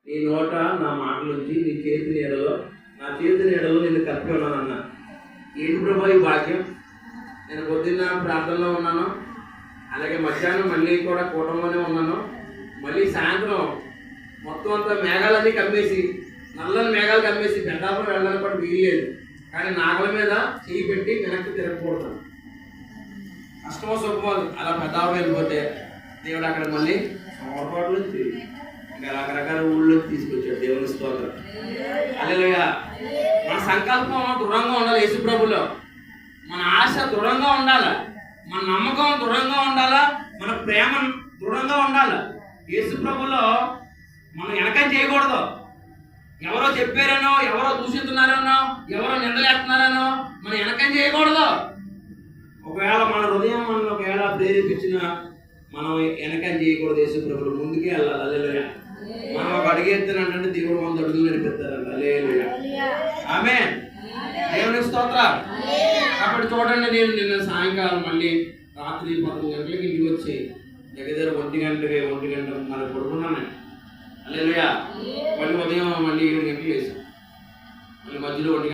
నీ నోట నా మాటల నుంచి నీ చేతి నీడలో నా చేతి నీడలో నేను కప్పి ఉన్నానన్నా. ఏంటి ప్రభా ఈ భాగ్యం? నేను పొద్దున్న ప్రార్థనలో ఉన్నాను, అలాగే మధ్యాహ్నం మళ్ళీ కూడా కూటంలోనే ఉన్నాను, మళ్ళీ సాయంత్రం మొత్తం అంతా మేఘాలన్నీ కమ్మేసి, నల్లని మేఘాలు కమ్మేసి పెద్దాపురం వెళ్ళడానికి కూడా వీల్లేదు. కానీ నాగల మీద చేయి పెట్టి వెనక్కి తిరగకూడదు. కష్టమో సుఖమో అలా పెద్దాపురం వెళ్ళిపోతే దేవుడు అక్కడ మళ్ళీ సోమపాట్లు ఇంకా రకరకాల ఊళ్ళో తీసుకొచ్చాడు. దేవుని స్తోత్రం. హల్లెలూయా. మన సంకల్పం దృఢంగా ఉండాలి యేసుప్రభులో, మన ఆశ దృఢంగా ఉండాలి, మన నమ్మకం దృఢంగా ఉండాలా, మన ప్రేమ దృఢంగా ఉండాలి. యేసుప్రభులో మనం వెనకం చేయకూడదు. ఎవరో చెప్పారనో, ఎవరో దూషిస్తున్నారనో, ఎవరో నిందలేస్తున్నారనో మనం వెనకం చేయకూడదు. ఒకవేళ మన హృదయం మనం ఒకవేళ ప్రేరేపించిన మనం వెనకం చేయకూడదు. యేసుప్రభులు ముందుకే వెళ్ళాలి. హల్లెలూయా. మనం ఒక అడుగు ఎత్తానంటే దేవుడు 100 అడుగులు నడిపిస్తారంట. హల్లెలూయా. ఆమేన్. దేవుని స్తోత్రం. కాబట్టి చూడండి, నేను నిన్న సాయంకాలం మళ్ళీ రాత్రి 11 గంటలకి ఇంటికి వచ్చి దగ్గర 1 గంట మరి పడుకున్నాను. హల్లెలూయా. మళ్ళీ ఉదయం మళ్ళీ 7 గంటలు వేసాను. మళ్ళీ మధ్యలో 1